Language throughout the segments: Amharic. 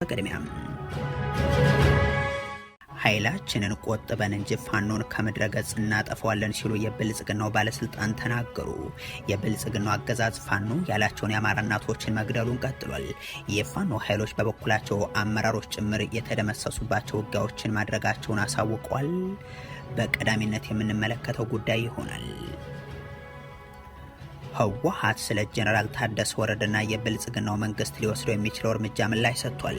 በቅድሚያም ኃይላችንን ቆጥበን እንጂ ፋኖን ከምድረ ገጽ እናጠፋዋለን ሲሉ የብልጽግናው ባለስልጣን ተናገሩ። የብልጽግናው አገዛዝ ፋኖ ያላቸውን የአማራ እናቶችን መግደሉን ቀጥሏል። የፋኖ ኃይሎች በበኩላቸው አመራሮች ጭምር የተደመሰሱባቸው ውጊያዎችን ማድረጋቸውን አሳውቀዋል። በቀዳሚነት የምንመለከተው ጉዳይ ይሆናል። ህወሓት ስለ ጀነራል ታደሰ ወረደና የብልጽግናው መንግስት ሊወስደው የሚችለው እርምጃ ምላሽ ሰጥቷል።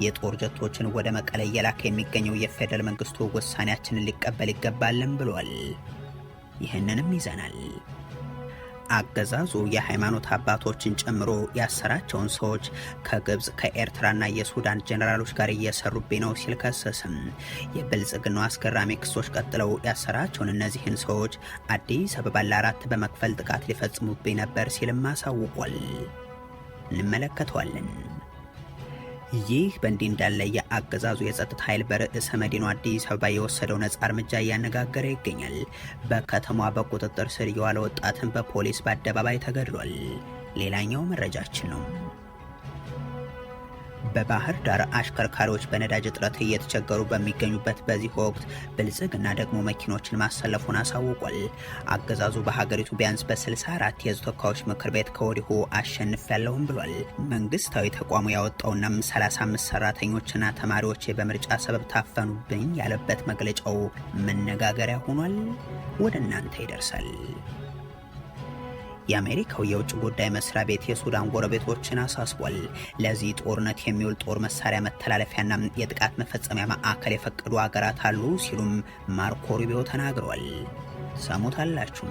የጦር ጀቶችን ወደ መቀለ እየላከ የሚገኘው የፌደራል መንግስቱ ውሳኔያችንን ሊቀበል ይገባልን ብሏል። ይህንንም ይዘናል። አገዛዙ የሃይማኖት አባቶችን ጨምሮ ያሰራቸውን ሰዎች ከግብጽ ከኤርትራና የሱዳን ጀነራሎች ጋር እየሰሩብኝ ነው ሲል ከሰሰም። የብልጽግናው አስገራሚ ክሶች ቀጥለው ያሰራቸውን እነዚህን ሰዎች አዲስ አበባ ለ4 በመክፈል ጥቃት ሊፈጽሙብኝ ነበር ሲልም አሳውቋል። እንመለከተዋለን። ይህ በእንዲህ እንዳለ የአገዛዙ የጸጥታ ኃይል በርዕሰ መዲናው አዲስ አበባ የወሰደው ነጻ እርምጃ እያነጋገረ ይገኛል። በከተማዋ በቁጥጥር ስር የዋለ ወጣትን በፖሊስ በአደባባይ ተገድሏል። ሌላኛው መረጃችን ነው። በባህር ዳር አሽከርካሪዎች በነዳጅ እጥረት እየተቸገሩ በሚገኙበት በዚህ ወቅት ብልጽግና ደግሞ መኪኖችን ማሰለፉን አሳውቋል። አገዛዙ በሀገሪቱ ቢያንስ በ64 የህዝብ ተወካዮች ምክር ቤት ከወዲሁ አሸንፊያለሁም ብሏል። መንግስታዊ ተቋሙ ያወጣውና 35 ሰራተኞችና ተማሪዎች በምርጫ ሰበብ ታፈኑብኝ ያለበት መግለጫው መነጋገሪያ ሆኗል። ወደ እናንተ ይደርሳል። የአሜሪካው የውጭ ጉዳይ መስሪያ ቤት የሱዳን ጎረቤቶችን አሳስቧል። ለዚህ ጦርነት የሚውል ጦር መሳሪያ መተላለፊያና የጥቃት መፈጸሚያ ማዕከል የፈቀዱ ሀገራት አሉ ሲሉም ማርኮ ሩቢዮ ተናግረዋል። ሰሙታላችሁ።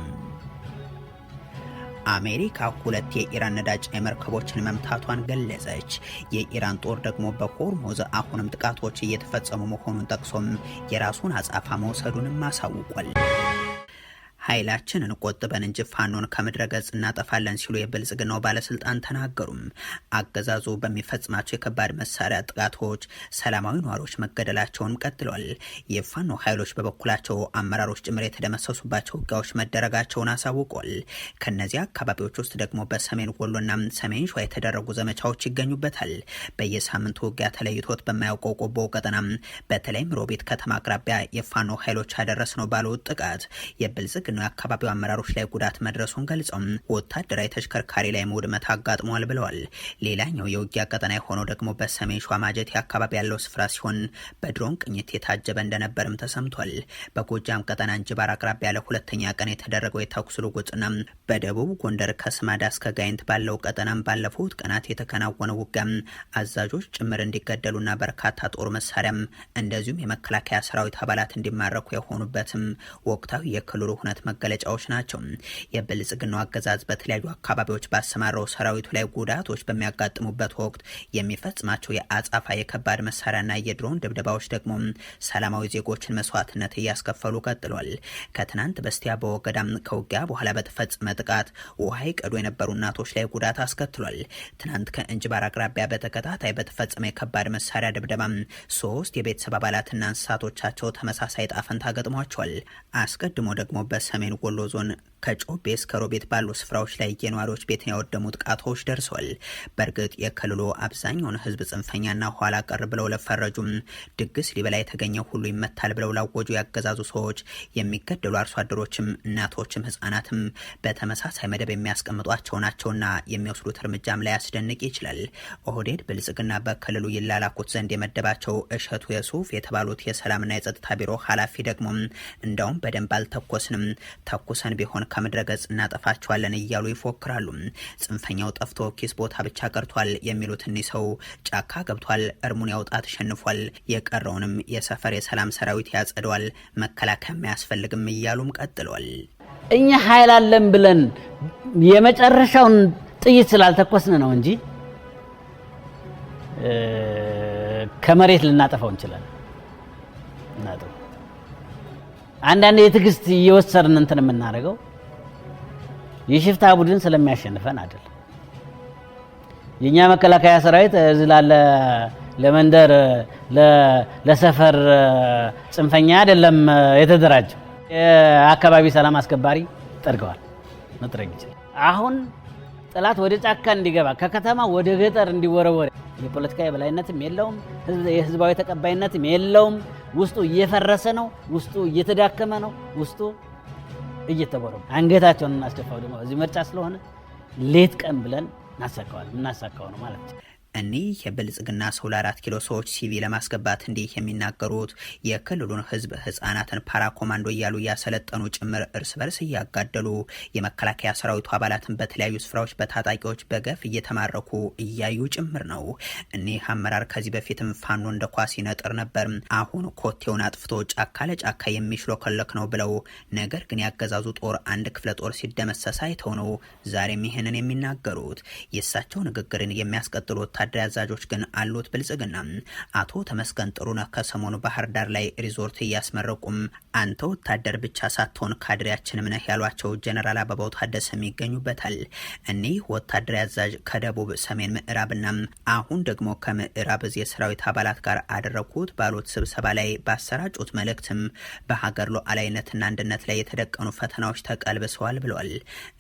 አሜሪካ 2 የኢራን ነዳጅ መርከቦችን መምታቷን ገለጸች። የኢራን ጦር ደግሞ በሆርሙዝ አሁንም ጥቃቶች እየተፈጸሙ መሆኑን ጠቅሶም የራሱን አጻፋ መውሰዱንም አሳውቋል። ኃይላችንን ቆጥበን እንጂ ፋኖን ከምድረ ገጽ እናጠፋለን ሲሉ የብልጽግናው ባለስልጣን ተናገሩም። አገዛዙ በሚፈጽማቸው የከባድ መሳሪያ ጥቃቶች ሰላማዊ ነዋሪዎች መገደላቸውን ቀጥሏል። የፋኖ ኃይሎች በበኩላቸው አመራሮች ጭምር የተደመሰሱባቸው ውጊያዎች መደረጋቸውን አሳውቋል። ከነዚህ አካባቢዎች ውስጥ ደግሞ በሰሜን ወሎና ሰሜን ሸዋ የተደረጉ ዘመቻዎች ይገኙበታል። በየሳምንቱ ውጊያ ተለይቶት በማያውቀው ቆቦ ቀጠና በተለይም ሮቤት ከተማ አቅራቢያ የፋኖ ኃይሎች ያደረስ ነው ባሉት ጥቃት የብልጽግና የአካባቢው አመራሮች ላይ ጉዳት መድረሱን ገልጸው ወታደራዊ ተሽከርካሪ ላይ ውድመት አጋጥሟል ብለዋል። ሌላኛው የውጊያ ቀጠና የሆነው ደግሞ በሰሜን ሸዋ ማጀቴ አካባቢ ያለው ስፍራ ሲሆን በድሮን ቅኝት የታጀበ እንደነበርም ተሰምቷል። በጎጃም ቀጠና እንጅባር አቅራቢያ ያለ ሁለተኛ ቀን የተደረገው የተኩስ ልውውጥና በደቡብ ጎንደር ከስማዳ እስከ ጋይንት ባለው ቀጠናም ባለፉት ቀናት የተከናወነው ውጊያ አዛዦች ጭምር እንዲገደሉና በርካታ ጦር መሳሪያም እንደዚሁም የመከላከያ ሰራዊት አባላት እንዲማረኩ የሆኑበትም ወቅታዊ የክልሉ ሁነት መገለጫዎች ናቸው። የብልጽግናው አገዛዝ በተለያዩ አካባቢዎች ባሰማራው ሰራዊቱ ላይ ጉዳቶች በሚያጋጥሙበት ወቅት የሚፈጽማቸው የአጻፋ የከባድ መሳሪያና የድሮን ድብደባዎች ደግሞ ሰላማዊ ዜጎችን መስዋዕትነት እያስከፈሉ ቀጥሏል። ከትናንት በስቲያ በወገዳም ከውጊያ በኋላ በተፈጸመ ጥቃት ውሃ ይቀዱ የነበሩ እናቶች ላይ ጉዳት አስከትሏል። ትናንት ከእንጅባር አቅራቢያ በተከታታይ በተፈጸመ የከባድ መሳሪያ ድብደባ 3 የቤተሰብ አባላትና እንስሳቶቻቸው ተመሳሳይ ጣፈንታ ገጥሟቸዋል። አስቀድሞ ደግሞ በሰሜን ወሎ ዞን ከጮቤ እስከ ሮቤት ባሉ ስፍራዎች ላይ የነዋሪዎች ቤትን ያወደሙ ጥቃቶች ደርሰዋል። በእርግጥ የክልሉ አብዛኛውን ህዝብ ጽንፈኛና ኋላ ቀር ብለው ለፈረጁም ድግስ ሊበላ የተገኘው ሁሉ ይመታል ብለው ላወጁ ያገዛዙ ሰዎች የሚገደሉ አርሶ አደሮችም እናቶችም ህጻናትም በተመሳሳይ መደብ የሚያስቀምጧቸው ናቸውና የሚወስዱት እርምጃም ላይ ያስደንቅ ይችላል። ኦህዴድ ብልጽግና በክልሉ ይላላኩት ዘንድ የመደባቸው እሸቱ የሱፍ የተባሉት የሰላምና የጸጥታ ቢሮ ኃላፊ ደግሞ እንዳውም በደንብ አልተኮስንም፣ ተኩሰን ቢሆን ከምድረ ገጽ እናጠፋቸዋለን እያሉ ይፎክራሉ። ጽንፈኛው ጠፍቶ ኪስ ቦታ ብቻ ቀርቷል የሚሉት እኒህ ሰው ጫካ ገብቷል፣ እርሙን ያውጣ ተሸንፏል፣ የቀረውንም የሰፈር የሰላም ሰራዊት ያጸደዋል፣ መከላከያም አያስፈልግም እያሉም ቀጥሏል። እኛ ኃይል አለን ብለን የመጨረሻውን ጥይት ስላልተኮስን ነው እንጂ ከመሬት ልናጠፋው እንችላለን። አንዳንድ የትግስት እየወሰርን እንትን የምናደርገው የሽፍታ ቡድን ስለሚያሸንፈን አይደል። የኛ መከላከያ ሰራዊት እዚህ ላለ ለመንደር ለሰፈር ጽንፈኛ አይደለም የተደራጀው። የአካባቢ ሰላም አስከባሪ ጠርገዋል መጥረግ ይችላል። አሁን ጠላት ወደ ጫካ እንዲገባ ከከተማ ወደ ገጠር እንዲወረወር የፖለቲካ የበላይነትም የለውም፣ የህዝባዊ ተቀባይነትም የለውም። ውስጡ እየፈረሰ ነው፣ ውስጡ እየተዳከመ ነው፣ ውስጡ እየተቦረው አንገታቸውን እናስደፋው። ደግሞ እዚህ ምርጫ ስለሆነ ሌት ቀን ብለን እናሳካው ነው ማለት ነው። እኒህ የብልጽግና ሰው ለ4 ኪሎ ሰዎች ሲቪ ለማስገባት እንዲህ የሚናገሩት የክልሉን ህዝብ ህጻናትን ፓራ ኮማንዶ እያሉ እያሰለጠኑ ጭምር እርስ በርስ እያጋደሉ የመከላከያ ሰራዊቱ አባላትን በተለያዩ ስፍራዎች በታጣቂዎች በገፍ እየተማረኩ እያዩ ጭምር ነው። እኒህ አመራር ከዚህ በፊትም ፋኖ እንደ ኳስ ይነጥር ነበር፣ አሁን ኮቴውን አጥፍቶ ጫካ ለጫካ የሚሽሎከለክ ነው ብለው፣ ነገር ግን ያገዛዙ ጦር አንድ ክፍለ ጦር ሲደመሰስ አይተው ነው ዛሬም ይህንን የሚናገሩት። የእሳቸው ንግግርን የሚያስቀጥሉት ወታደራዊ አዛዦች ግን አሉት ብልጽግና። አቶ ተመስገን ጥሩነህ ከሰሞኑ ባህር ዳር ላይ ሪዞርት እያስመረቁም አንተ ወታደር ብቻ ሳትሆን ካድሬያችንም ነህ ያሏቸው ጀነራል አበባው ታደሰም ይገኙበታል። እኒህ ወታደራዊ አዛዥ ከደቡብ ሰሜን ምዕራብና አሁን ደግሞ ከምዕራብ እዝ የሰራዊት አባላት ጋር አደረኩት ባሉት ስብሰባ ላይ ባሰራጩት መልእክትም በሀገር ሉዓላዊነትና አንድነት ላይ የተደቀኑ ፈተናዎች ተቀልብሰዋል ብለዋል።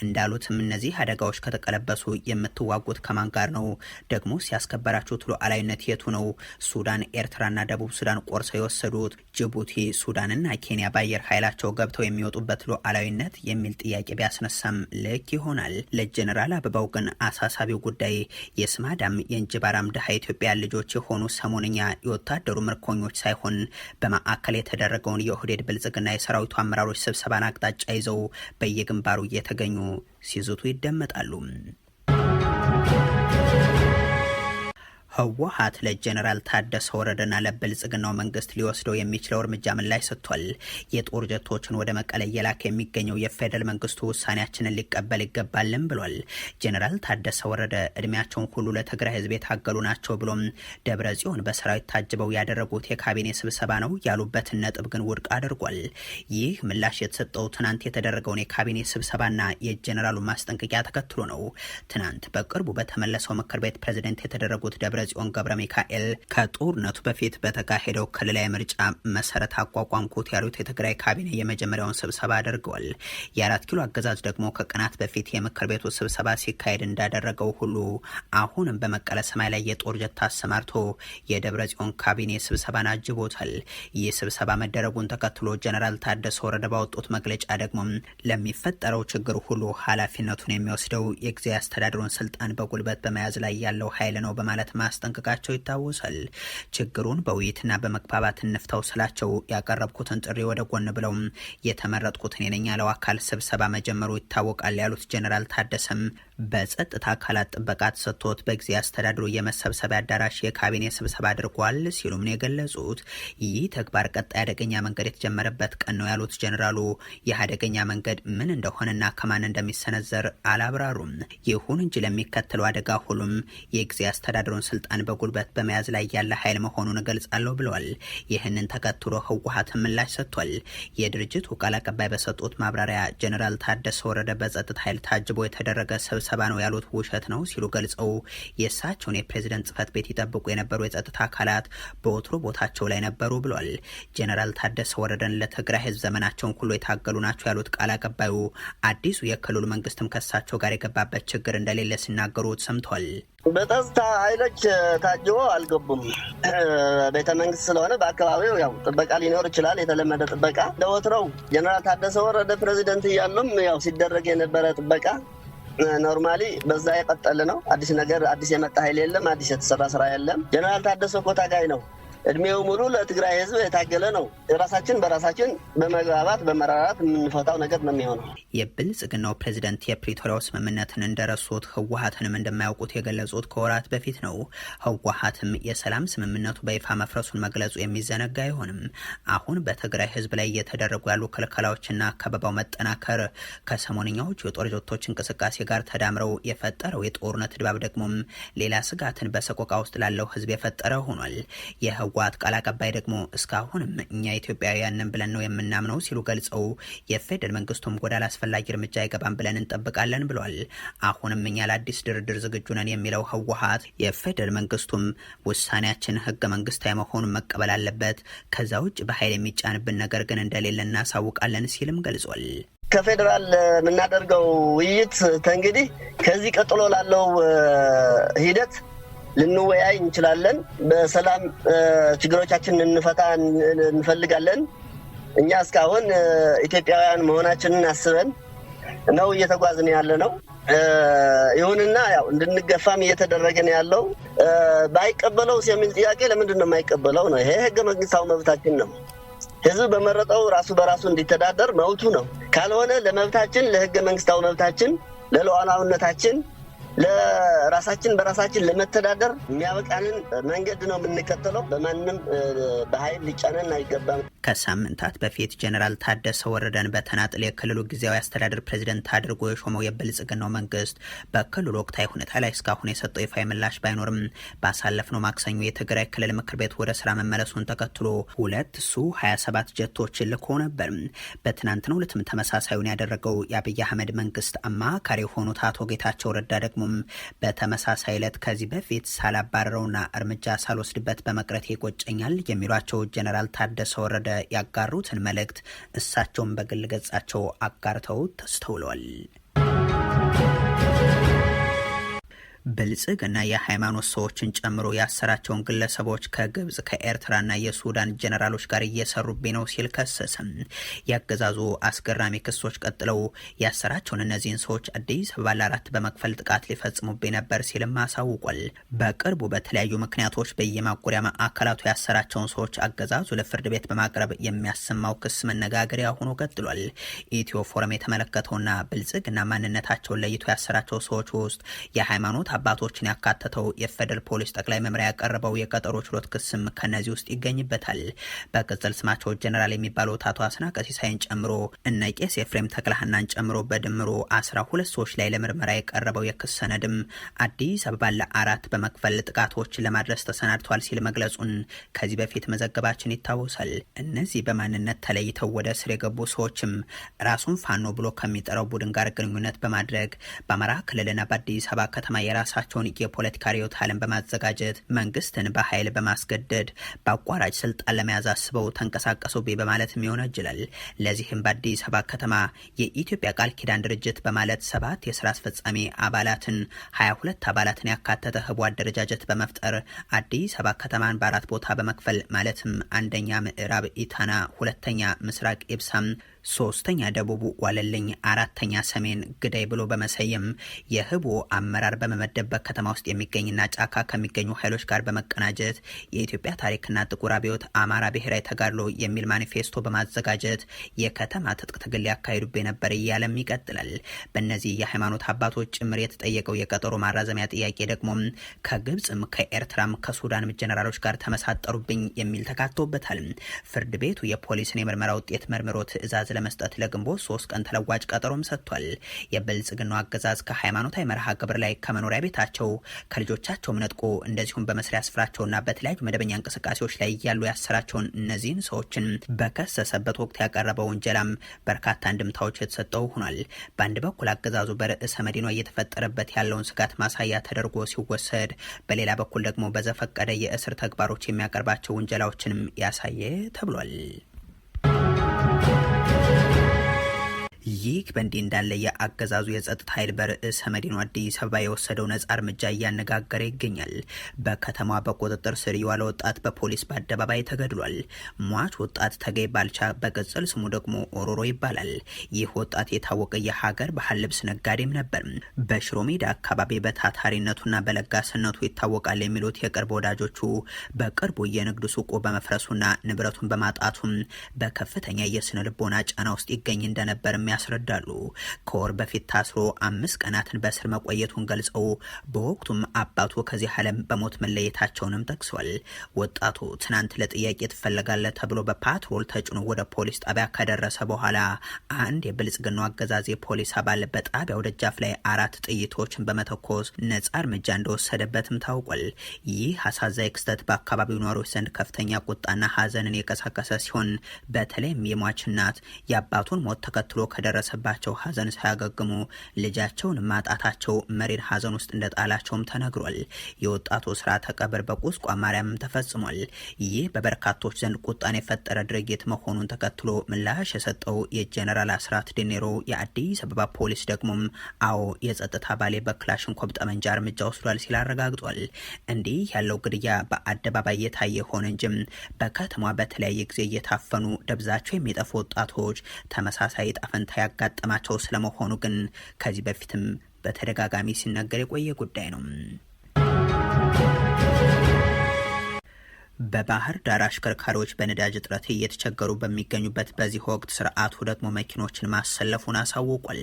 እንዳሉትም እነዚህ አደጋዎች ከተቀለበሱ የምትዋጉት ከማን ጋር ነው? ደግሞ ያስከበራችሁት ሉዓላዊነት የቱ ነው? ሱዳን፣ ኤርትራና ደቡብ ሱዳን ቆርሰው የወሰዱት ጅቡቲ፣ ሱዳንና ኬንያ በአየር ኃይላቸው ገብተው የሚወጡበት ሉዓላዊነት የሚል ጥያቄ ቢያስነሳም ልክ ይሆናል። ለጀነራል አበባው ግን አሳሳቢው ጉዳይ የስማዳም የእንጅባራም ድሃ ኢትዮጵያ ልጆች የሆኑ ሰሞንኛ የወታደሩ ምርኮኞች ሳይሆን በማዕከል የተደረገውን የኦህዴድ ብልጽግና የሰራዊቱ አመራሮች ስብሰባን አቅጣጫ ይዘው በየግንባሩ እየተገኙ ሲዝቱ ይደመጣሉ። ህወሓት ለጀነራል ታደሰ ወረደና ለብልጽግናው መንግስት ሊወስደው የሚችለው እርምጃ ምላሽ ሰጥቷል። የጦር ጀቶችን ወደ መቀለ እየላከ የሚገኘው የፌደራል መንግስቱ ውሳኔያችንን ሊቀበል ይገባልን ብሏል። ጀነራል ታደሰ ወረደ እድሜያቸውን ሁሉ ለትግራይ ህዝብ የታገሉ ናቸው ብሎም ደብረ ጽዮን በሰራዊት ታጅበው ያደረጉት የካቢኔ ስብሰባ ነው ያሉበትን ነጥብ ግን ውድቅ አድርጓል። ይህ ምላሽ የተሰጠው ትናንት የተደረገውን የካቢኔ ስብሰባና የጀነራሉ ማስጠንቀቂያ ተከትሎ ነው። ትናንት በቅርቡ በተመለሰው ምክር ቤት ፕሬዝደንት የተደረጉት ደብረ ጽዮን ገብረ ሚካኤል ከጦርነቱ በፊት በተካሄደው ክልላዊ ምርጫ መሰረት አቋቋምኩት ያሉት የትግራይ ካቢኔ የመጀመሪያውን ስብሰባ አድርገዋል። የ4 ኪሎ አገዛዝ ደግሞ ከቀናት በፊት የምክር ቤቱ ስብሰባ ሲካሄድ እንዳደረገው ሁሉ አሁንም በመቀለ ሰማይ ላይ የጦር ጀት አሰማርቶ የደብረ ጽዮን ካቢኔ ስብሰባን አጅቦታል። ይህ ስብሰባ መደረጉን ተከትሎ ጀነራል ታደሰ ወረደ ባወጡት መግለጫ ደግሞ ለሚፈጠረው ችግር ሁሉ ኃላፊነቱን የሚወስደው የጊዜያዊ አስተዳደሩን ስልጣን በጉልበት በመያዝ ላይ ያለው ኃይል ነው በማለት ማስጠንቀቃቸው ይታወሳል። ችግሩን በውይይትና በመግባባት እንፍታው ስላቸው ያቀረብኩትን ጥሪ ወደ ጎን ብለው የተመረጥኩትን የነኝ ያለው አካል ስብሰባ መጀመሩ ይታወቃል ያሉት ጀነራል ታደሰም በጸጥታ አካላት ጥበቃ ተሰጥቶት በጊዜ አስተዳድሩ የመሰብሰቢያ አዳራሽ የካቢኔ ስብሰባ አድርጓል ሲሉም ነው የገለጹት። ይህ ተግባር ቀጣይ አደገኛ መንገድ የተጀመረበት ቀን ነው ያሉት ጀነራሉ ይህ አደገኛ መንገድ ምን እንደሆነና ከማን እንደሚሰነዘር አላብራሩም። ይሁን እንጂ ለሚከተለው አደጋ ሁሉም የጊዜ አስተዳድሩን ስልጣን በጉልበት በመያዝ ላይ ያለ ኃይል መሆኑን እገልጻለሁ ብለዋል። ይህንን ተከትሎ ህወሓት ምላሽ ሰጥቷል። የድርጅቱ ቃል አቀባይ በሰጡት ማብራሪያ ጀነራል ታደሰ ወረደ በጸጥታ ኃይል ታጅቦ የተደረገ ስብሰባ ነው ያሉት ውሸት ነው ሲሉ ገልጸው የእሳቸውን የፕሬዝደንት ጽህፈት ቤት ይጠብቁ የነበሩ የጸጥታ አካላት በወትሮ ቦታቸው ላይ ነበሩ ብሏል። ጀነራል ታደሰ ወረደን ለትግራይ ህዝብ ዘመናቸውን ሁሉ የታገሉ ናቸው ያሉት ቃል አቀባዩ አዲሱ የክልሉ መንግስትም ከእሳቸው ጋር የገባበት ችግር እንደሌለ ሲናገሩት ሰምቷል። በጸጥታ ኃይሎች ታጅቦ አልገቡም። ቤተ መንግስት ስለሆነ በአካባቢው ያው ጥበቃ ሊኖር ይችላል፣ የተለመደ ጥበቃ እንደወትሮው ጀነራል ታደሰ ወረደ ፕሬዝደንት እያሉም ያው ሲደረግ የነበረ ጥበቃ ኖርማሊ በዛ የቀጠለ ነው። አዲስ ነገር አዲስ የመጣ ኃይል የለም፣ አዲስ የተሰራ ስራ የለም። ጀነራል ታደሰ እኮ ታጋይ ነው። እድሜው ሙሉ ለትግራይ ህዝብ የታገለ ነው። ራሳችን በራሳችን በመግባባት በመራራት የምንፈታው ነገር ነው የሚሆነው። የብልጽግናው ፕሬዝደንት የፕሪቶሪያው ስምምነትን እንደረሱት ህወሓትንም እንደማያውቁት የገለጹት ከወራት በፊት ነው። ህወሓትም የሰላም ስምምነቱ በይፋ መፍረሱን መግለጹ የሚዘነጋ አይሆንም። አሁን በትግራይ ህዝብ ላይ እየተደረጉ ያሉ ክልከላዎችና ከበባው መጠናከር ከሰሞንኛዎቹ የጦር ጀቶች እንቅስቃሴ ጋር ተዳምረው የፈጠረው የጦርነት ድባብ ደግሞም ሌላ ስጋትን በሰቆቃ ውስጥ ላለው ህዝብ የፈጠረ ሆኗል። የህወሓት ቃል አቀባይ ደግሞ እስካሁንም እኛ ኢትዮጵያውያንን ብለን ነው የምናምነው ሲሉ ገልጸው የፌደራል መንግስቱም ወደ አላስፈላጊ እርምጃ አይገባም ብለን እንጠብቃለን ብሏል። አሁንም እኛ ለአዲስ ድርድር ዝግጁ ነን የሚለው ህወሓት የፌደራል መንግስቱም ውሳኔያችን ህገ መንግስታዊ መሆኑን መቀበል አለበት፣ ከዛ ውጭ በኃይል የሚጫንብን ነገር ግን እንደሌለ እናሳውቃለን ሲልም ገልጿል። ከፌደራል የምናደርገው ውይይት እንግዲህ ከዚህ ቀጥሎ ላለው ሂደት ልንወያይ እንችላለን። በሰላም ችግሮቻችንን እንፈታ እንፈልጋለን። እኛ እስካሁን ኢትዮጵያውያን መሆናችንን አስበን ነው እየተጓዝን ያለ ነው። ይሁንና ያው እንድንገፋም እየተደረገ ነው ያለው። ባይቀበለው የሚል ጥያቄ ለምንድን ነው የማይቀበለው ነው? ይሄ ህገ መንግስታዊ መብታችን ነው። ህዝብ በመረጠው ራሱ በራሱ እንዲተዳደር መብቱ ነው። ካልሆነ ለመብታችን፣ ለህገ መንግስታዊ መብታችን፣ ለሉዓላዊነታችን፣ ለራሳችን በራሳችን ለመተዳደር የሚያበቃንን መንገድ ነው የምንከተለው። በማንም በኃይል ሊጫነን አይገባም። ከሳምንታት በፊት ጀነራል ታደሰ ወረደን በተናጥል የክልሉ ጊዜያዊ አስተዳደር ፕሬዚደንት አድርጎ የሾመው የብልጽግናው መንግስት በክልሉ ወቅታዊ ሁኔታ ላይ እስካሁን የሰጠው ይፋ ምላሽ ባይኖርም ባሳለፍነው ማክሰኞ የትግራይ ክልል ምክር ቤት ወደ ስራ መመለሱን ተከትሎ 2 ሱ-27 ጀቶችን ልኮ ነበር። በትናንትናው ዕለትም ተመሳሳዩን ያደረገው የአብይ አህመድ መንግስት አማካሪ የሆኑት አቶ ጌታቸው ረዳ ደግሞ በተመሳሳይ ዕለት ከዚህ በፊት ሳላባረረውና እርምጃ ሳልወስድበት በመቅረት ይቆጨኛል የሚሏቸው ጀነራል ታደሰ ወረደ ያጋሩትን መልእክት እሳቸውን በግል ገጻቸው አጋርተው ተስተውለዋል። ብልጽግና የሃይማኖት ሰዎችን ጨምሮ ያሰራቸውን ግለሰቦች ከግብጽ ከኤርትራና የሱዳን ጀነራሎች ጋር እየሰሩብኝ ነው ሲል ከሰሰም። ያገዛዙ አስገራሚ ክሶች ቀጥለው ያሰራቸውን እነዚህን ሰዎች አዲስ አበባ ለ4 በመክፈል ጥቃት ሊፈጽሙብኝ ነበር ሲልም አሳውቋል። በቅርቡ በተለያዩ ምክንያቶች በየማጎሪያ ማዕከላቱ ያሰራቸውን ሰዎች አገዛዙ ለፍርድ ቤት በማቅረብ የሚያሰማው ክስ መነጋገሪያ ሆኖ ቀጥሏል። ኢትዮ ፎረም የተመለከተውና ብልጽግና ማንነታቸውን ለይቶ ያሰራቸው ሰዎች ውስጥ የሃይማኖት አባቶችን ያካተተው የፌደራል ፖሊስ ጠቅላይ መምሪያ ያቀረበው የቀጠሮ ችሎት ክስም ከነዚህ ውስጥ ይገኝበታል። በቅጽል ስማቸው ጀነራል የሚባሉት አቶ አስናቀ ሲሳይን ጨምሮ እነ ቄስ ኤፍሬም ተክለሃናን ጨምሮ በድምሩ 12 ሰዎች ላይ ለምርመራ የቀረበው የክስ ሰነድም አዲስ አበባ ለ4 በመክፈል ጥቃቶችን ለማድረስ ተሰናድቷል ሲል መግለጹን ከዚህ በፊት መዘገባችን ይታወሳል። እነዚህ በማንነት ተለይተው ወደ እስር የገቡ ሰዎችም ራሱን ፋኖ ብሎ ከሚጠራው ቡድን ጋር ግንኙነት በማድረግ በአማራ ክልልና በአዲስ አበባ ከተማ የራሳቸውን የፖለቲካ ርዕዮተ ዓለም በማዘጋጀት መንግስትን በኃይል በማስገደድ በአቋራጭ ስልጣን ለመያዝ አስበው ተንቀሳቀሱብኝ በማለትም ይወነጅላል። ለዚህም በአዲስ አበባ ከተማ የኢትዮጵያ ቃል ኪዳን ድርጅት በማለት 7 የስራ አስፈጻሚ አባላትን 22 አባላትን ያካተተ ህቡ አደረጃጀት በመፍጠር አዲስ አበባ ከተማን በ4 ቦታ በመክፈል ማለትም 1ኛ ምዕራብ ኢታና፣ 2ኛ ምስራቅ ኢብሳም፣ 3ኛ ደቡብ ዋለልኝ፣ 4ኛ ሰሜን ግዳይ ብሎ በመሰየም የህቡ አመራር በመመደብ በከተማ ውስጥ የሚገኝና ጫካ ከሚገኙ ኃይሎች ጋር በመቀናጀት የኢትዮጵያ ታሪክና ጥቁር አብዮት አማራ ብሔራዊ ተጋድሎ የሚል ማኒፌስቶ በማዘጋጀት የከተማ ትጥቅ ትግል ሊያካሂዱብኝ ነበር እያለም ይቀጥላል። በእነዚህ የሃይማኖት አባቶች ጭምር የተጠየቀው የቀጠሮ ማራዘሚያ ጥያቄ ደግሞ ከግብጽም ከኤርትራም ከሱዳንም ጀነራሎች ጋር ተመሳጠሩብኝ የሚል ተካቶበታል። ፍርድ ቤቱ የፖሊስን የምርመራ ውጤት መርምሮ ትዕዛዝ ለመስጠት ለግንቦት 3 ቀን ተለዋጭ ቀጠሮም ሰጥቷል። የብልጽግናው አገዛዝ ከሃይማኖታዊ መርሃ ግብር ላይ ከመኖሪያ ቤታቸው ከልጆቻቸው ነጥቆ እንደዚሁም በመስሪያ ስፍራቸውና በተለያዩ መደበኛ እንቅስቃሴዎች ላይ ያሉ ያሰራቸውን እነዚህን ሰዎችን በከሰሰበት ወቅት ያቀረበው ውንጀላም በርካታ እንድምታዎች የተሰጠው ሆኗል። በአንድ በኩል አገዛዙ በርዕሰ መዲኗ እየተፈጠረበት ያለውን ስጋት ማሳያ ተደርጎ ሲወሰድ፣ በሌላ በኩል ደግሞ በዘፈቀደ የእስር ተግባሮች የሚያቀርባቸው ውንጀላዎችንም ያሳየ ተብሏል። ይህ በእንዲህ እንዳለ የአገዛዙ የጸጥታ ኃይል በርዕሰ መዲናው አዲስ አበባ የወሰደው ነጻ እርምጃ እያነጋገረ ይገኛል። በከተማዋ በቁጥጥር ስር የዋለ ወጣት በፖሊስ በአደባባይ ተገድሏል። ሟች ወጣት ተገይ ባልቻ በቅጽል ስሙ ደግሞ ኦሮሮ ይባላል። ይህ ወጣት የታወቀ የሀገር ባህል ልብስ ነጋዴም ነበር። በሽሮ ሜዳ አካባቢ በታታሪነቱና በለጋስነቱ ይታወቃል የሚሉት የቅርብ ወዳጆቹ በቅርቡ የንግድ ሱቁ በመፍረሱና ንብረቱን በማጣቱም በከፍተኛ የስነ ልቦና ጫና ውስጥ ይገኝ እንደነበርም ያስረዳሉ። ከወር በፊት ታስሮ 5 ቀናትን በስር መቆየቱን ገልጸው በወቅቱም አባቱ ከዚህ ዓለም በሞት መለየታቸውንም ጠቅሷል። ወጣቱ ትናንት ለጥያቄ ትፈለጋለህ ተብሎ በፓትሮል ተጭኖ ወደ ፖሊስ ጣቢያ ከደረሰ በኋላ አንድ የብልጽግናው አገዛዝ የፖሊስ አባል በጣቢያው ደጃፍ ላይ 4 ጥይቶችን በመተኮስ ነጻ እርምጃ እንደወሰደበትም ታውቋል። ይህ አሳዛኝ ክስተት በአካባቢው ነዋሪዎች ዘንድ ከፍተኛ ቁጣና ሀዘንን የቀሰቀሰ ሲሆን በተለይም የሟች እናት የአባቱን ሞት ተከትሎ ከደረሰባቸው ሀዘን ሳያገግሙ ልጃቸውን ማጣታቸው መሪር ሀዘን ውስጥ እንደጣላቸውም ተነግሯል። የወጣቱ ስርዓተ ቀብር በቁስቋም ማርያምም ተፈጽሟል። ይህ በበርካቶች ዘንድ ቁጣን የፈጠረ ድርጊት መሆኑን ተከትሎ ምላሽ የሰጠው የጀነራል አስራት ዲኔሮ የአዲስ አበባ ፖሊስ ደግሞም አዎ የጸጥታ ባሌ በክላሽንኮቭ ጠመንጃ እርምጃ ወስዷል ሲል አረጋግጧል። እንዲህ ያለው ግድያ በአደባባይ የታየ ሆነ እንጂም በከተማ በተለያየ ጊዜ እየታፈኑ ደብዛቸው የሚጠፉ ወጣቶች ተመሳሳይ ዕጣ ፈንታ ያጋጠማቸው ስለመሆኑ ግን ከዚህ በፊትም በተደጋጋሚ ሲነገር የቆየ ጉዳይ ነው። በባህር ዳር አሽከርካሪዎች በነዳጅ እጥረት እየተቸገሩ በሚገኙበት በዚህ ወቅት ስርዓቱ ደግሞ መኪኖችን ማሰለፉን አሳውቋል።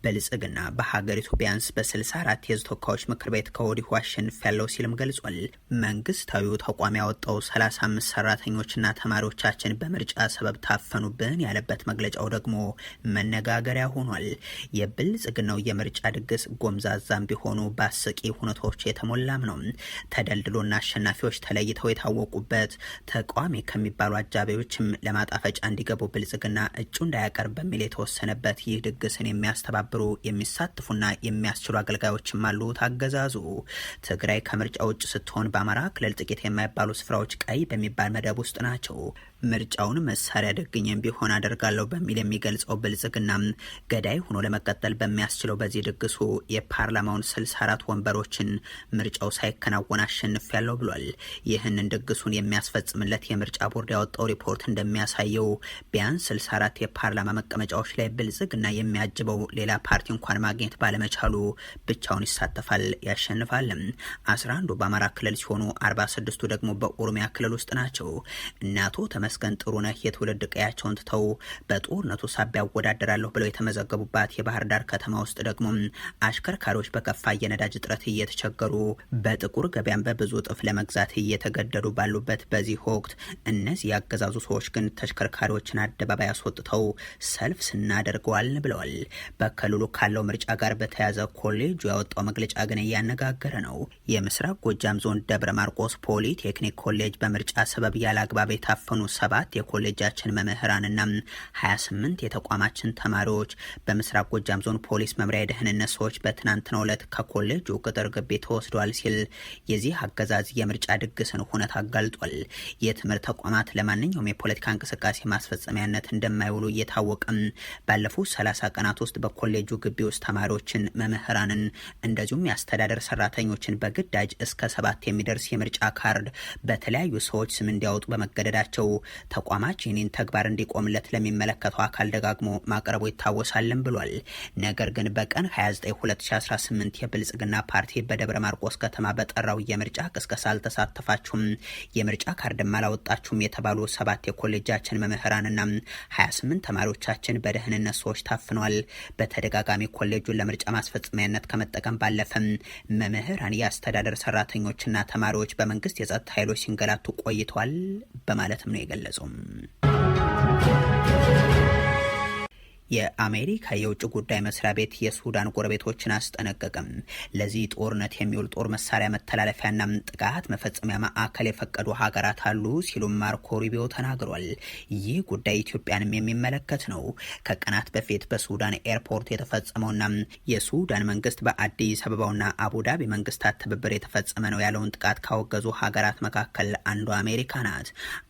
ብልጽግና በሀገሪቱ ቢያንስ በ64 የህዝብ ተወካዮች ምክር ቤት ከወዲሁ አሸንፍ ያለው ሲልም ገልጿል። መንግስታዊው ተቋም ያወጣው 35 ሰራተኞችና ተማሪዎቻችን በምርጫ ሰበብ ታፈኑብን ያለበት መግለጫው ደግሞ መነጋገሪያ ሆኗል። የብልጽግናው የምርጫ ድግስ ጎምዛዛም ቢሆኑ በአስቂ ሁነቶች የተሞላም ነው። ተደልድሎና አሸናፊዎች ተለይተው የታወቁ በት ተቃዋሚ ከሚባሉ አጃቢዎችም ለማጣፈጫ እንዲገቡ ብልጽግና እጩ እንዳያቀርብ በሚል የተወሰነበት ይህ ድግስን የሚያስተባብሩ የሚሳትፉና የሚያስችሉ አገልጋዮችም አሉት አገዛዙ። ትግራይ ከምርጫ ውጭ ስትሆን በአማራ ክልል ጥቂት የማይባሉ ስፍራዎች ቀይ በሚባል መደብ ውስጥ ናቸው። ምርጫውን መሳሪያ ደግኘም ቢሆን አደርጋለሁ በሚል የሚገልጸው ብልጽግና ገዳይ ሆኖ ለመቀጠል በሚያስችለው በዚህ ድግሱ የፓርላማውን 64 ወንበሮችን ምርጫው ሳይከናወን አሸንፍ ያለው ብሏል። ይህንን ድግሱን የሚያስፈጽምለት የምርጫ ቦርድ ያወጣው ሪፖርት እንደሚያሳየው ቢያንስ 64 የፓርላማ መቀመጫዎች ላይ ብልጽግና የሚያጅበው ሌላ ፓርቲ እንኳን ማግኘት ባለመቻሉ ብቻውን ይሳተፋል፣ ያሸንፋል። 11ዱ በአማራ ክልል ሲሆኑ 46ቱ ደግሞ በኦሮሚያ ክልል ውስጥ ናቸው። እናቶ ተመስገን ጥሩነህ የትውልድ ቀያቸውን ትተው በጦርነቱ ሳቢያ ያወዳደራለሁ ብለው የተመዘገቡባት የባህር ዳር ከተማ ውስጥ ደግሞ አሽከርካሪዎች በከፋ የነዳጅ እጥረት እየተቸገሩ በጥቁር ገበያን በብዙ እጥፍ ለመግዛት እየተገደዱ ባሉበት በዚህ ወቅት እነዚህ ያገዛዙ ሰዎች ግን ተሽከርካሪዎችን አደባባይ አስወጥተው ሰልፍ ስናደርገዋል ብለዋል። በክልሉ ካለው ምርጫ ጋር በተያያዘ ኮሌጁ ያወጣው መግለጫ ግን እያነጋገረ ነው። የምስራቅ ጎጃም ዞን ደብረ ማርቆስ ፖሊቴክኒክ ኮሌጅ በምርጫ ሰበብ ያለ አግባብ የታፈኑ 7 የኮሌጃችን መምህራንና 28 የተቋማችን ተማሪዎች በምስራቅ ጎጃም ዞን ፖሊስ መምሪያ የደህንነት ሰዎች በትናንትናው ዕለት ከኮሌጁ ቅጥር ግቢ ተወስደዋል ሲል የዚህ አገዛዝ የምርጫ ድግስን ሁነት አጋልጧል። የትምህርት ተቋማት ለማንኛውም የፖለቲካ እንቅስቃሴ ማስፈጸሚያነት እንደማይውሉ እየታወቀም ባለፉት 30 ቀናት ውስጥ በኮሌጁ ግቢ ውስጥ ተማሪዎችን፣ መምህራንን እንደዚሁም የአስተዳደር ሰራተኞችን በግዳጅ እስከ 7 የሚደርስ የምርጫ ካርድ በተለያዩ ሰዎች ስም እንዲያወጡ በመገደዳቸው ተቋማችን ይህንን ተግባር እንዲቆምለት ለሚመለከተው አካል ደጋግሞ ማቅረቡ ይታወሳልም ብሏል። ነገር ግን በቀን 29 2018 የብልጽግና ፓርቲ በደብረ ማርቆስ ከተማ በጠራው የምርጫ ቅስቀሳ አልተሳተፋችሁም፣ የምርጫ ካርድም አላወጣችሁም የተባሉ 7 የኮሌጃችን መምህራንና 28 ተማሪዎቻችን በደህንነት ሰዎች ታፍነዋል። በተደጋጋሚ ኮሌጁን ለምርጫ ማስፈጸሚያነት ከመጠቀም ባለፈም መምህራን፣ የአስተዳደር ሰራተኞችና ተማሪዎች በመንግስት የጸጥታ ኃይሎች ሲንገላቱ ቆይተዋል በማለትም ነው የገለጸው። የአሜሪካ የውጭ ጉዳይ መስሪያ ቤት የሱዳን ጎረቤቶችን አስጠነቀቅም። ለዚህ ጦርነት የሚውል ጦር መሳሪያ መተላለፊያና ጥቃት መፈጸሚያ ማዕከል የፈቀዱ ሀገራት አሉ ሲሉም ማርኮ ሩቢዮ ተናግሯል። ይህ ጉዳይ ኢትዮጵያንም የሚመለከት ነው። ከቀናት በፊት በሱዳን ኤርፖርት የተፈጸመውና የሱዳን መንግስት በአዲስ አበባውና አቡዳቢ መንግስታት ትብብር የተፈጸመ ነው ያለውን ጥቃት ካወገዙ ሀገራት መካከል አንዱ አሜሪካ ናት።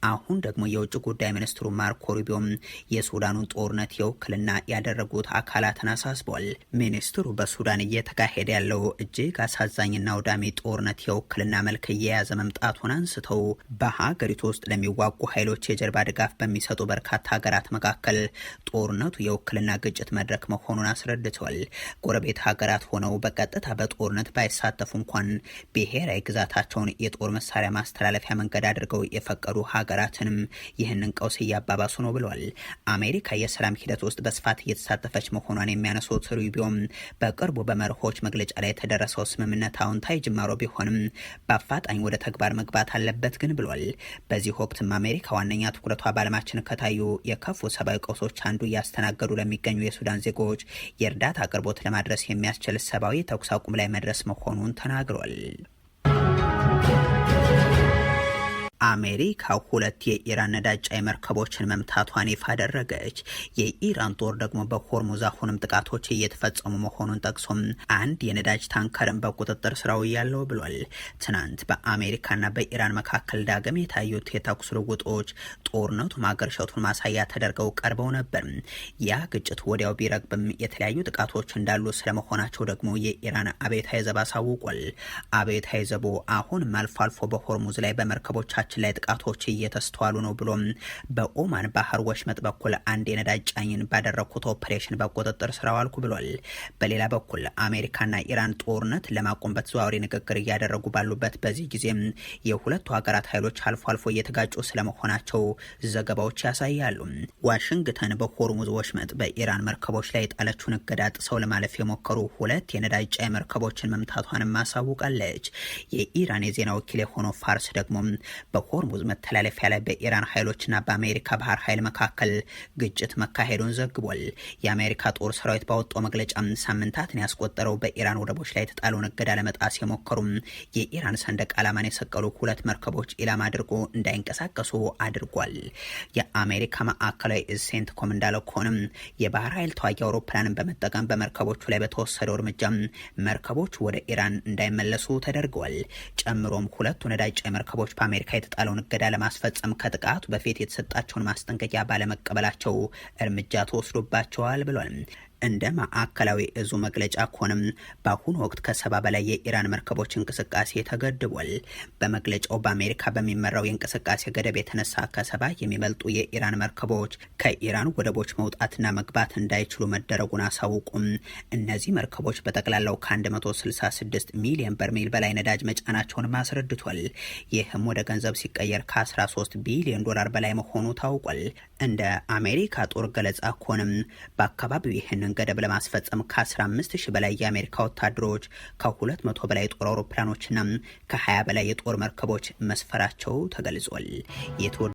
አሁን ደግሞ የውጭ ጉዳይ ሚኒስትሩ ማርኮ ሩቢዮም የሱዳኑን ጦርነት የውክልና ያደረጉት አካላትን አሳስቧል። ሚኒስትሩ በሱዳን እየተካሄደ ያለው እጅግ አሳዛኝና አውዳሚ ጦርነት የውክልና መልክ እየያዘ መምጣቱን አንስተው በሀገሪቱ ውስጥ ለሚዋጉ ኃይሎች የጀርባ ድጋፍ በሚሰጡ በርካታ ሀገራት መካከል ጦርነቱ የውክልና ግጭት መድረክ መሆኑን አስረድተዋል። ጎረቤት ሀገራት ሆነው በቀጥታ በጦርነት ባይሳተፉ እንኳን ብሔራዊ ግዛታቸውን የጦር መሳሪያ ማስተላለፊያ መንገድ አድርገው የፈቀዱ ሀገራትንም ይህንን ቀውስ እያባባሱ ነው ብለዋል። አሜሪካ የሰላም ሂደት ውስጥ በስፋት እየተሳተፈች መሆኗን የሚያነሱት ሩቢዮም በቅርቡ በመርሆች መግለጫ ላይ የተደረሰው ስምምነት አዎንታዊ ጅማሮ ቢሆንም በአፋጣኝ ወደ ተግባር መግባት አለበት ግን ብሏል። በዚህ ወቅትም አሜሪካ ዋነኛ ትኩረቷ በዓለማችን ከታዩ የከፉ ሰብአዊ ቀውሶች አንዱ እያስተናገዱ ለሚገኙ የሱዳን ዜጎች የእርዳታ አቅርቦት ለማድረስ የሚያስችል ሰብአዊ ተኩስ አቁም ላይ መድረስ መሆኑን ተናግሯል። አሜሪካ 2 የኢራን ነዳጅ ጫኝ መርከቦችን መምታቷን ይፋ አደረገች። የኢራን ጦር ደግሞ በሆርሙዝ አሁንም ጥቃቶች እየተፈጸሙ መሆኑን ጠቅሶም አንድ የነዳጅ ታንከርን በቁጥጥር ስራው ያለው ብሏል። ትናንት በአሜሪካና በኢራን መካከል ዳግም የታዩት የተኩስ ልውጦች ጦርነቱ ማገርሸቱን ማሳያ ተደርገው ቀርበው ነበር። ያ ግጭት ወዲያው ቢረግብም የተለያዩ ጥቃቶች እንዳሉ ስለመሆናቸው ደግሞ የኢራን አብዮታዊ ዘብ አሳውቋል። አብዮታዊ ዘቡ አሁንም አልፎ አልፎ በሆርሙዝ ላይ በመርከቦቻችን ላይ ጥቃቶች እየተስተዋሉ ነው ብሎም በኦማን ባህር ወሽመጥ በኩል አንድ የነዳጅ ጫኝን ባደረኩት ኦፕሬሽን በቁጥጥር ስር አዋልኩ ብሏል። በሌላ በኩል አሜሪካና ኢራን ጦርነት ለማቆም በተዘዋዋሪ ንግግር እያደረጉ ባሉበት በዚህ ጊዜም የሁለቱ ሀገራት ኃይሎች አልፎ አልፎ እየተጋጩ ስለመሆናቸው ዘገባዎች ያሳያሉ። ዋሽንግተን በሆርሙዝ ወሽመጥ በኢራን መርከቦች ላይ የጣለችውን እገዳ ጥሰው ለማለፍ የሞከሩ 2 የነዳጅ ጫኝ መርከቦችን መምታቷንም ማሳውቃለች። የኢራን የዜና ወኪል የሆነው ፋርስ ደግሞ በሆርሙዝ መተላለፊያ ላይ በኢራን ኃይሎችና በአሜሪካ ባህር ኃይል መካከል ግጭት መካሄዱን ዘግቧል። የአሜሪካ ጦር ሰራዊት ባወጣው መግለጫ ሳምንታትን ያስቆጠረው በኢራን ወደቦች ላይ የተጣለውን እገዳ ለመጣስ የሞከሩም የኢራን ሰንደቅ ዓላማን የሰቀሉ 2 መርከቦች ኢላማ አድርጎ እንዳይንቀሳቀሱ አድርጓል። የአሜሪካ ማዕከላዊ እዝ ሴንትኮም እንዳለው ከሆነም የባህር ኃይል ተዋጊ አውሮፕላንን በመጠቀም በመርከቦቹ ላይ በተወሰደው እርምጃ መርከቦች ወደ ኢራን እንዳይመለሱ ተደርገዋል። ጨምሮም 2 ነዳጅ ጫኝ መርከቦች በአሜሪካ የተጣለውን እገዳ ለማስፈጸም ከጥቃቱ በፊት የተሰጣቸውን ማስጠንቀቂያ ባለመቀበላቸው እርምጃ ተወስዶባቸዋል ብሏል። እንደ ማዕከላዊ እዙ መግለጫ ከሆነም በአሁኑ ወቅት ከ70 በላይ የኢራን መርከቦች እንቅስቃሴ ተገድቧል። በመግለጫው በአሜሪካ በሚመራው የእንቅስቃሴ ገደብ የተነሳ ከ70 የሚበልጡ የኢራን መርከቦች ከኢራን ወደቦች መውጣትና መግባት እንዳይችሉ መደረጉን አሳውቁም። እነዚህ መርከቦች በጠቅላላው ከ166 ሚሊዮን በርሜል በላይ ነዳጅ መጫናቸውን አስረድቷል። ይህም ወደ ገንዘብ ሲቀየር ከ13 ቢሊዮን ዶላር በላይ መሆኑ ታውቋል። እንደ አሜሪካ ጦር ገለጻ ከሆነም በአካባቢው ይህንን ገደብ ለማስፈጸም ከ15,000 በላይ የአሜሪካ ወታደሮች ከ200 በላይ ጦር አውሮፕላኖችና ከ20 በላይ የጦር መርከቦች መስፈራቸው ተገልጿል።